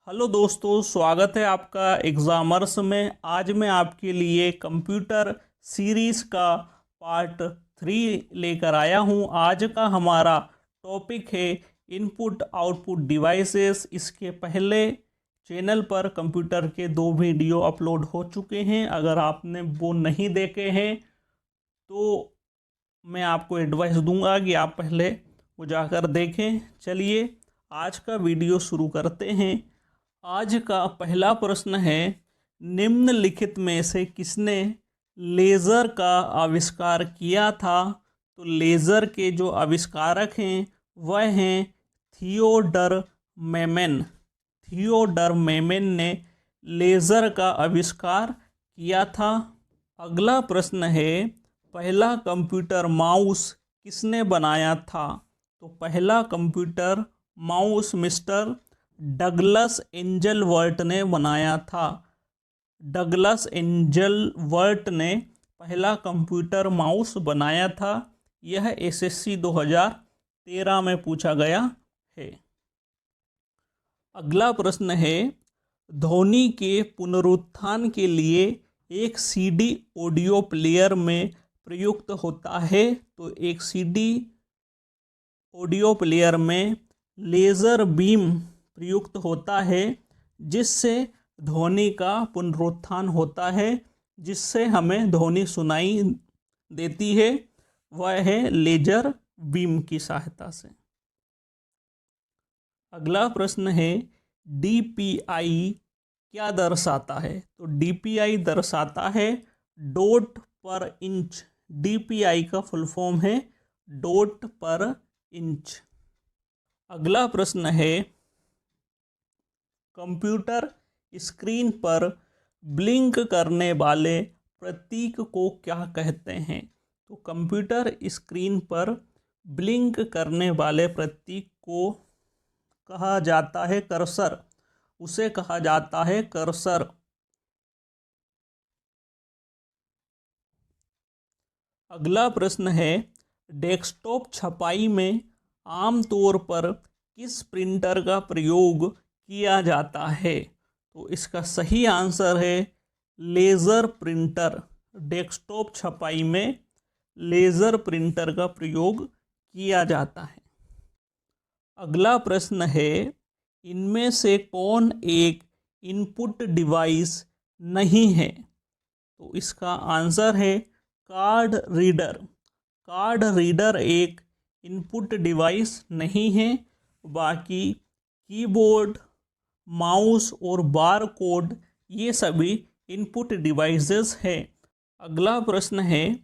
Hello दोस्तों, स्वागत है आपका एग्जामर्स में। आज मैं आपके लिए कंप्यूटर सीरीज़ का पार्ट 3 लेकर आया हूं। आज का हमारा टॉपिक है इनपुट आउटपुट डिवाइसेस। इसके पहले चैनल पर कंप्यूटर के 2 वीडियो अपलोड हो चुके हैं। अगर आपने वो नहीं देखे हैं तो मैं आपको एडवाइस दूंगा कि आप पहले वो जाकर देखें। चलिए आज का वीडियो शुरू करते हैं। आज का पहला प्रश्न है, निम्नलिखित में से किसने लेज़र का आविष्कार किया था? तो लेज़र के जो आविष्कारक हैं वह हैं थियोडर मेमन। थियोडर मेमन ने लेज़र का आविष्कार किया था। अगला प्रश्न है, पहला कंप्यूटर माउस किसने बनाया था? तो पहला कंप्यूटर माउस मिस्टर डगलस एंजलवर्ट ने बनाया था। डगलस एंजलवर्ट ने पहला कंप्यूटर माउस बनाया था। यह एसएससी 2013 में पूछा गया है। अगला प्रश्न है, ध्वनि के पुनरुत्थान के लिए एक सीडी ऑडियो प्लेयर में प्रयुक्त होता है। तो एक सीडी ऑडियो प्लेयर में लेज़र बीम प्रयुक्त होता है जिससे ध्वनि का पुनरुत्थान होता है, जिससे हमें ध्वनि सुनाई देती है। वह है लेजर बीम की सहायता से। अगला प्रश्न है, डीपीआई क्या दर्शाता है? तो डीपीआई दर्शाता है डॉट पर इंच। डीपीआई का फुल फॉर्म है डॉट पर इंच। अगला प्रश्न है, कंप्यूटर स्क्रीन पर ब्लिंक करने वाले प्रतीक को क्या कहते हैं? तो कंप्यूटर स्क्रीन पर ब्लिंक करने वाले प्रतीक को कहा जाता है कर्सर। उसे कहा जाता है कर्सर। अगला प्रश्न है, डेस्कटॉप छपाई में आमतौर पर किस प्रिंटर का प्रयोग किया जाता है? तो इसका सही आंसर है लेज़र प्रिंटर। डेस्कटॉप छपाई में लेज़र प्रिंटर का प्रयोग किया जाता है। अगला प्रश्न है, इनमें से कौन एक इनपुट डिवाइस नहीं है? तो इसका आंसर है कार्ड रीडर। कार्ड रीडर एक इनपुट डिवाइस नहीं है। बाकी कीबोर्ड, माउस और बार कोड ये सभी इनपुट डिवाइसेस हैं। अगला प्रश्न है,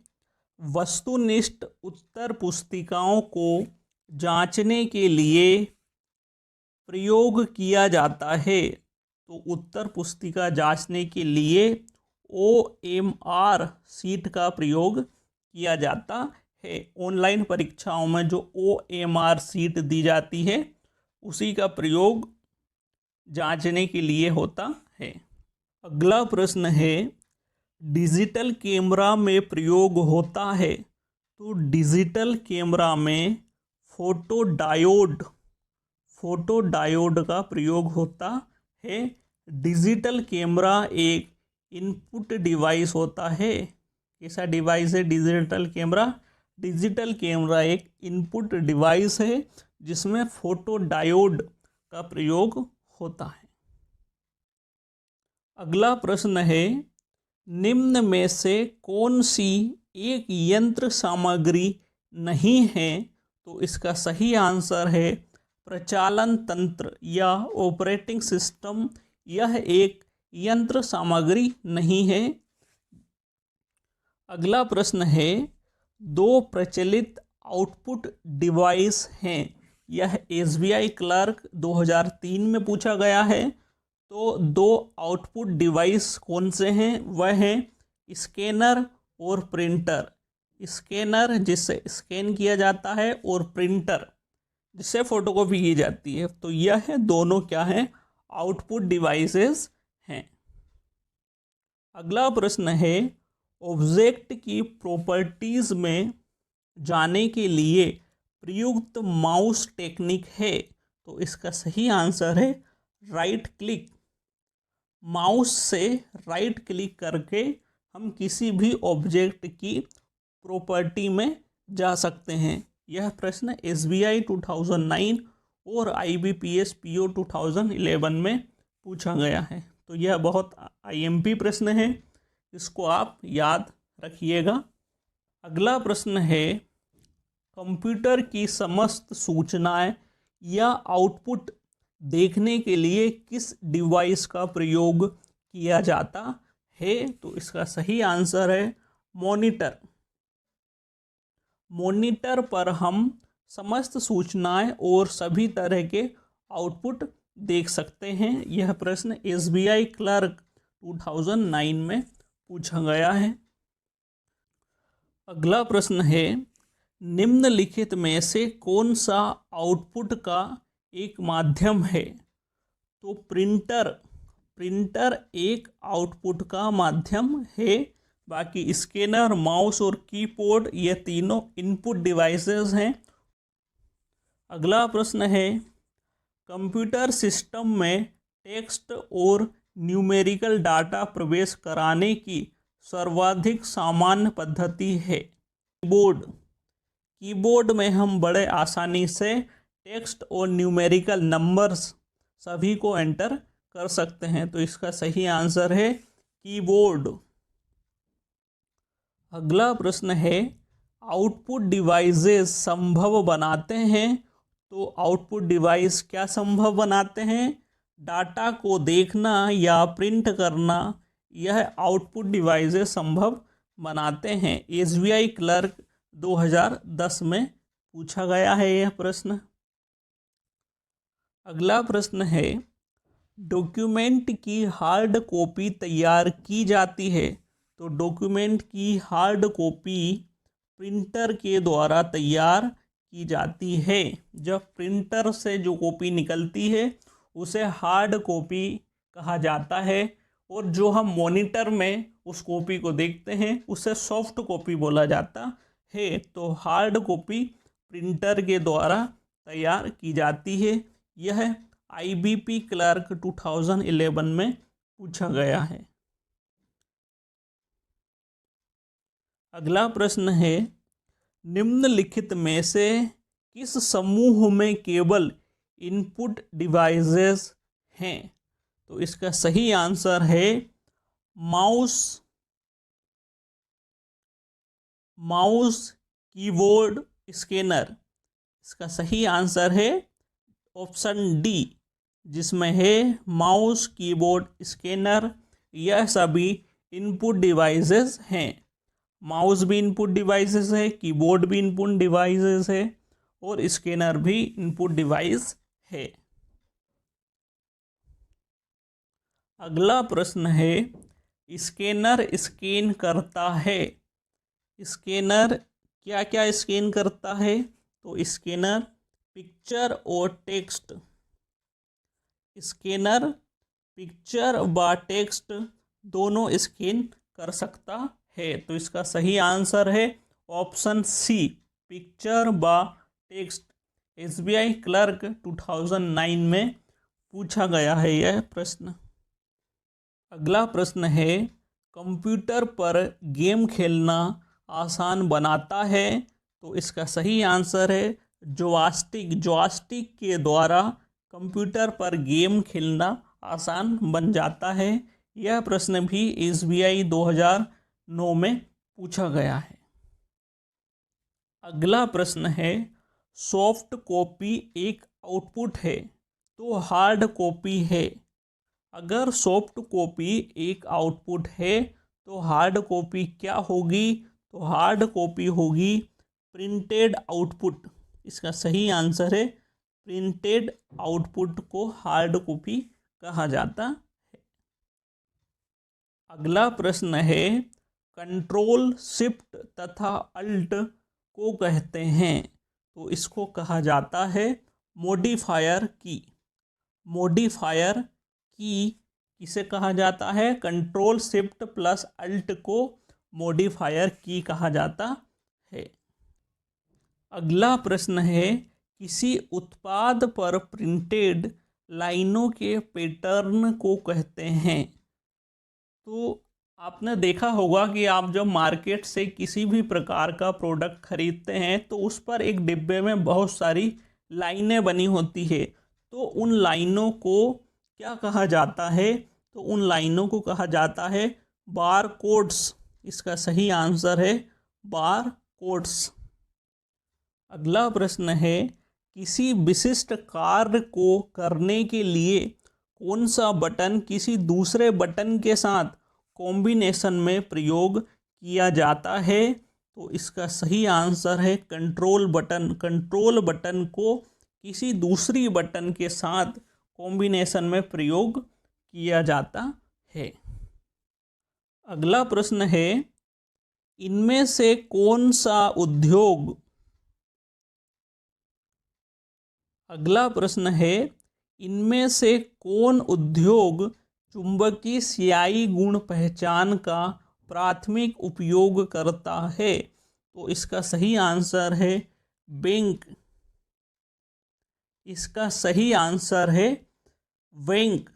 वस्तुनिष्ठ उत्तर पुस्तिकाओं को जांचने के लिए प्रयोग किया जाता है। तो उत्तर पुस्तिका जांचने के लिए OMR सीट का प्रयोग किया जाता है। ऑनलाइन परीक्षाओं में जो OMR सीट दी जाती है उसी का प्रयोग जांचने के लिए होता है। अगला प्रश्न है, डिजिटल कैमरा में प्रयोग होता है। तो डिजिटल कैमरा में फोटो डायोड का प्रयोग होता है। डिजिटल कैमरा एक इनपुट डिवाइस होता है। कैसा डिवाइस है डिजिटल कैमरा? डिजिटल कैमरा एक इनपुट डिवाइस है जिसमें फोटो डायोड का प्रयोग होता है। अगला प्रश्न है, निम्न में से कौन सी एक यंत्र सामग्री नहीं है? तो इसका सही आंसर है प्रचालन तंत्र या ऑपरेटिंग सिस्टम। यह एक यंत्र सामग्री नहीं है। अगला प्रश्न है, दो प्रचलित आउटपुट डिवाइस हैं। यह SBI क्लर्क 2003 में पूछा गया है। तो दो आउटपुट डिवाइस कौन से हैं? वह हैं स्कैनर और प्रिंटर। स्कैनर जिससे स्कैन किया जाता है और प्रिंटर जिससे फोटोकॉपी की जाती है। तो यह है दोनों क्या हैं? आउटपुट डिवाइसेस हैं। अगला प्रश्न है, ऑब्जेक्ट की प्रॉपर्टीज में जाने के लिए प्रयुक्त माउस टेक्निक है। तो इसका सही आंसर है राइट क्लिक, माउस से राइट क्लिक करके हम किसी भी ऑब्जेक्ट की प्रॉपर्टी में जा सकते हैं। यह प्रश्न SBI 2009 और IBPS PO 2011 में पूछा गया है। तो यह बहुत IMP प्रश्न है, इसको आप याद रखिएगा। अगला प्रश्न है, कंप्यूटर की समस्त सूचनाएं या आउटपुट देखने के लिए किस डिवाइस का प्रयोग किया जाता है? तो इसका सही आंसर है मॉनिटर। मॉनिटर पर हम समस्त सूचनाएं और सभी तरह के आउटपुट देख सकते हैं। यह प्रश्न SBI क्लर्क 2009 में पूछा गया है। अगला प्रश्न है, निम्नलिखित में से कौन सा आउटपुट का एक माध्यम है? तो प्रिंटर एक आउटपुट का माध्यम है। बाकी स्कैनर, माउस और कीबोर्ड ये तीनों इनपुट डिवाइसेस हैं। अगला प्रश्न है, कंप्यूटर सिस्टम में टेक्स्ट और न्यूमेरिकल डाटा प्रवेश कराने की सर्वाधिक सामान्य पद्धति है? कीबोर्ड में हम बड़े आसानी से टेक्स्ट और न्यूमेरिकल नंबर्स सभी को एंटर कर सकते हैं। तो इसका सही आंसर है कीबोर्ड। अगला प्रश्न है, आउटपुट डिवाइसेस संभव बनाते हैं। तो आउटपुट डिवाइस क्या संभव बनाते हैं? डाटा को देखना या प्रिंट करना, यह आउटपुट डिवाइसेस संभव बनाते हैं। SBI क्लर्क 2010 में पूछा गया है यह प्रश्न। अगला प्रश्न है, डॉक्यूमेंट की हार्ड कॉपी तैयार की जाती है। तो डॉक्यूमेंट की हार्ड कॉपी प्रिंटर के द्वारा तैयार की जाती है। जब प्रिंटर से जो कॉपी निकलती है उसे हार्ड कॉपी कहा जाता है, और जो हम मॉनिटर में उस कॉपी को देखते हैं उसे सॉफ्ट कॉपी बोला जाता है। तो हार्ड कॉपी प्रिंटर के द्वारा तैयार की जाती है। यह IBP क्लर्क 2011 में पूछा गया है। अगला प्रश्न है, निम्नलिखित में से किस समूह में केवल इनपुट डिवाइसेस हैं? तो इसका सही आंसर है माउस, कीबोर्ड, स्कैनर। इसका सही आंसर है ऑप्शन डी, जिसमें है माउस, कीबोर्ड, स्कैनर। यह सभी इनपुट डिवाइसेस हैं। माउस भी इनपुट डिवाइसेस है, कीबोर्ड भी इनपुट डिवाइसेस है, और स्कैनर भी इनपुट डिवाइस है। अगला प्रश्न है, स्कैनर स्कैन करता है। स्कैनर क्या क्या स्कैन करता है? तो स्कैनर पिक्चर और टेक्स्ट। स्कैनर पिक्चर व टेक्स्ट दोनों स्कैन कर सकता है। तो इसका सही आंसर है ऑप्शन सी, पिक्चर व टेक्स्ट। SBI क्लर्क 2009 में पूछा गया है यह प्रश्न। अगला प्रश्न है, कंप्यूटर पर गेम खेलना आसान बनाता है। तो इसका सही आंसर है जॉयस्टिक के द्वारा कंप्यूटर पर गेम खेलना आसान बन जाता है। यह प्रश्न भी SBI 2009 में पूछा गया है। अगला प्रश्न है, सॉफ्ट कॉपी एक आउटपुट है तो हार्ड कॉपी है। अगर सॉफ्ट कॉपी एक आउटपुट है तो हार्ड कॉपी क्या होगी? तो हार्ड कॉपी होगी प्रिंटेड आउटपुट। इसका सही आंसर है प्रिंटेड आउटपुट को हार्ड कॉपी कहा जाता है। अगला प्रश्न है, कंट्रोल शिफ्ट तथा अल्ट को कहते हैं। तो इसको कहा जाता है मॉडिफायर की। मॉडिफायर की किसे कहा जाता है? कंट्रोल शिफ्ट प्लस अल्ट को मॉडिफायर की कहा जाता है। अगला प्रश्न है, किसी उत्पाद पर प्रिंटेड लाइनों के पैटर्न को कहते हैं। तो आपने देखा होगा कि आप जब मार्केट से किसी भी प्रकार का प्रोडक्ट खरीदते हैं तो उस पर एक डिब्बे में बहुत सारी लाइनें बनी होती है। तो उन लाइनों को क्या कहा जाता है? तो उन लाइनों को कहा जाता है बार कोड्स। इसका सही आंसर है बार कोड्स। अगला प्रश्न है, किसी विशिष्ट कार्य को करने के लिए कौन सा बटन किसी दूसरे बटन के साथ कॉम्बिनेशन में प्रयोग किया जाता है? तो इसका सही आंसर है कंट्रोल बटन। कंट्रोल बटन को किसी दूसरी बटन के साथ कॉम्बिनेशन में प्रयोग किया जाता है। अगला प्रश्न है, इनमें से कौन सा उद्योग अगला प्रश्न है, इनमें से कौन उद्योग चुंबकीय स्याही गुण पहचान का प्राथमिक उपयोग करता है? तो इसका सही आंसर है बैंक। इसका सही आंसर है बैंक।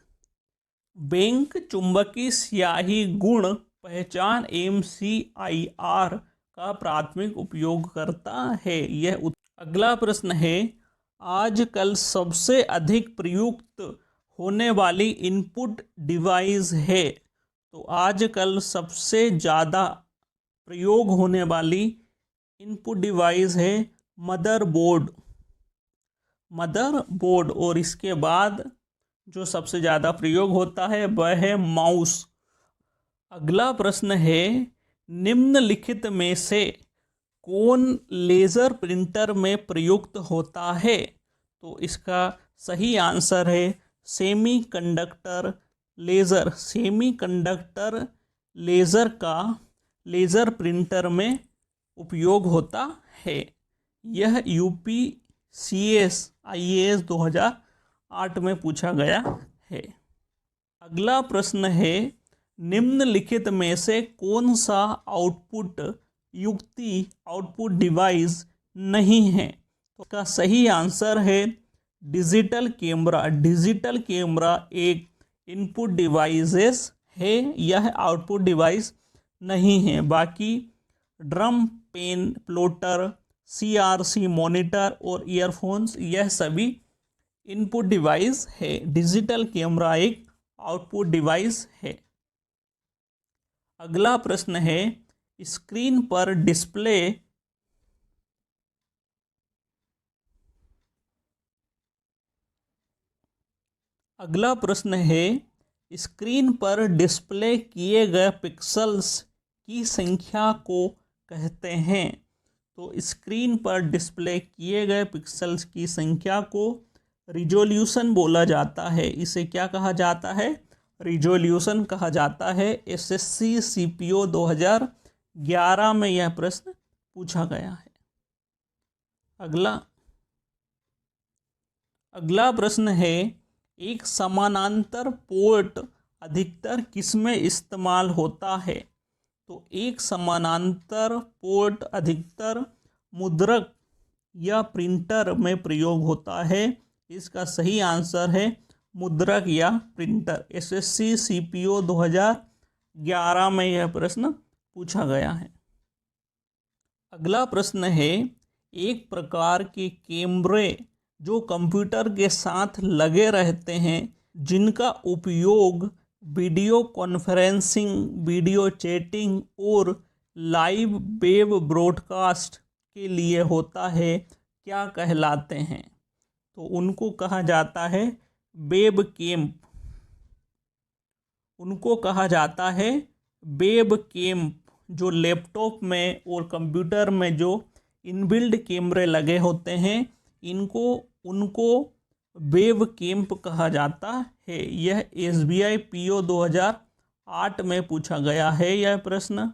बैंक चुंबकीय स्याही गुण पहचान MCIR का प्राथमिक उपयोग करता है। अगला प्रश्न है, आजकल सबसे अधिक प्रयुक्त होने वाली इनपुट डिवाइस है? तो आजकल सबसे ज़्यादा प्रयोग होने वाली इनपुट डिवाइस है मदरबोर्ड। मदरबोर्ड। और इसके बाद जो सबसे ज़्यादा प्रयोग होता है वह है माउस। अगला प्रश्न है, निम्नलिखित में से कौन लेज़र प्रिंटर में प्रयुक्त होता है? तो इसका सही आंसर है सेमीकंडक्टर लेज़र। सेमीकंडक्टर लेज़र का लेज़र प्रिंटर में उपयोग होता है। यह UPCS IAS 2008 में पूछा गया है। अगला प्रश्न है, निम्नलिखित में से कौन सा आउटपुट युक्ति आउटपुट डिवाइस नहीं है? तो इसका सही आंसर है डिजिटल कैमरा। डिजिटल कैमरा एक इनपुट डिवाइसेस है, यह आउटपुट डिवाइस नहीं है। बाकी drum, pen, plotter, CRC monitor और ईयरफोन्स यह सभी इनपुट डिवाइस है। डिजिटल कैमरा एक आउटपुट डिवाइस है। अगला प्रश्न है, स्क्रीन पर डिस्प्ले अगला प्रश्न है, स्क्रीन पर डिस्प्ले किए गए पिक्सेल्स की संख्या को कहते हैं? तो स्क्रीन पर डिस्प्ले किए गए पिक्सेल्स की संख्या को रिजोल्यूशन बोला जाता है। इसे क्या कहा जाता है? रिजोल्यूशन कहा जाता है। SSC CPO 2011 में यह प्रश्न पूछा गया है। अगला प्रश्न है, एक समानांतर पोर्ट अधिकतर किसमें इस्तेमाल होता है? तो एक समानांतर पोर्ट अधिकतर मुद्रक या प्रिंटर में प्रयोग होता है। इसका सही आंसर है मुद्रक या प्रिंटर। SSC CPO 2011 में यह प्रश्न पूछा गया है। अगला प्रश्न है, एक प्रकार के कैमरे जो कंप्यूटर के साथ लगे रहते हैं, जिनका उपयोग वीडियो कॉन्फ्रेंसिंग, वीडियो चैटिंग और लाइव वेब ब्रॉडकास्ट के लिए होता है, क्या कहलाते हैं? तो उनको कहा जाता है वेब कैम। उनको कहा जाता है वेब कैम। जो लैपटॉप में और कंप्यूटर में जो इनबिल्ड कैमरे लगे होते हैं, उनको वेब कैम कहा जाता है। यह SBI PO 2008 में पूछा गया है यह प्रश्न।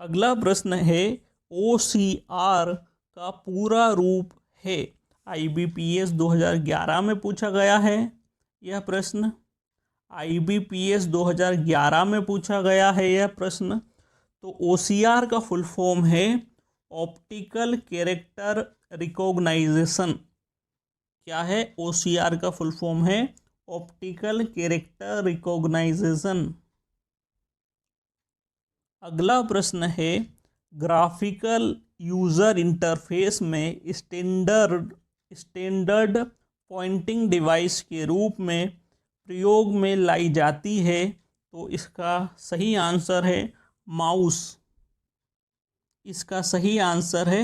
अगला प्रश्न है, OCR का पूरा रूप है? IBPS 2011 में पूछा गया है यह प्रश्न। IBPS 2011 में पूछा गया है यह प्रश्न। तो OCR का फुल फॉर्म है ऑप्टिकल कैरेक्टर रिकॉग्नाइजेशन। क्या है? OCR का फुल फॉर्म है ऑप्टिकल कैरेक्टर रिकॉग्नाइजेशन। अगला प्रश्न है, ग्राफिकल यूजर इंटरफेस में स्टैंडर्ड पॉइंटिंग डिवाइस के रूप में प्रयोग में लाई जाती है, तो इसका सही आंसर है माउस। इसका सही आंसर है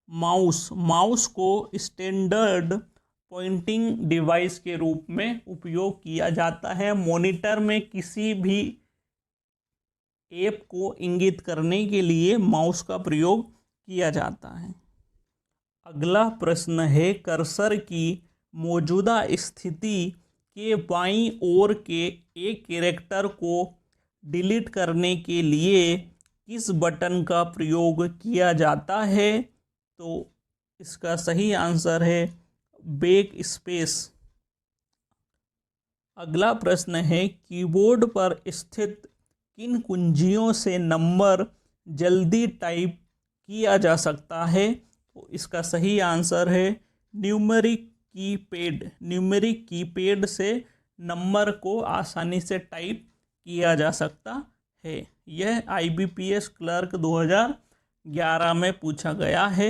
माउस। माउस को स्टैंडर्ड पॉइंटिंग डिवाइस के रूप में उपयोग किया जाता है। मॉनिटर में किसी भी ऐप को इंगित करने के लिए माउस का प्रयोग किया जाता है। अगला प्रश्न है, कर्सर की मौजूदा स्थिति के बाईं ओर के एक कैरेक्टर को डिलीट करने के लिए किस बटन का प्रयोग किया जाता है? तो इसका सही आंसर है बैक स्पेस। अगला प्रश्न है, कीबोर्ड पर स्थित किन कुंजियों से नंबर जल्दी टाइप किया जा सकता है? तो इसका सही आंसर है न्यूमेरिक कीपैड। न्यूमेरिक कीपैड से नंबर को आसानी से टाइप किया जा सकता है। यह IBPS क्लर्क 2011 में पूछा गया है।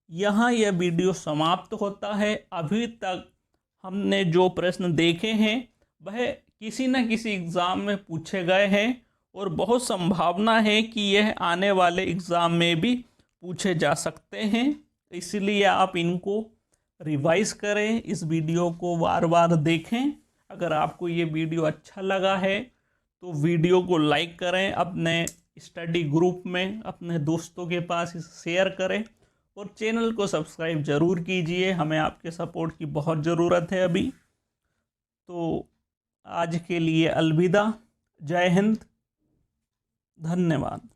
यहाँ यह वीडियो समाप्त होता है। अभी तक हमने जो प्रश्न देखे हैं वह किसी न किसी एग्ज़ाम में पूछे गए हैं और बहुत संभावना है कि यह आने वाले एग्ज़ाम में भी पूछे जा सकते हैं। इसलिए आप इनको रिवाइज करें, इस वीडियो को बार बार देखें। अगर आपको ये वीडियो अच्छा लगा है तो वीडियो को लाइक करें, अपने स्टडी ग्रुप में अपने दोस्तों के पास इसे शेयर करें और चैनल को सब्सक्राइब ज़रूर कीजिए। हमें आपके सपोर्ट की बहुत ज़रूरत है अभी। तो आज के लिए अलविदा। जय हिंद, धन्यवाद।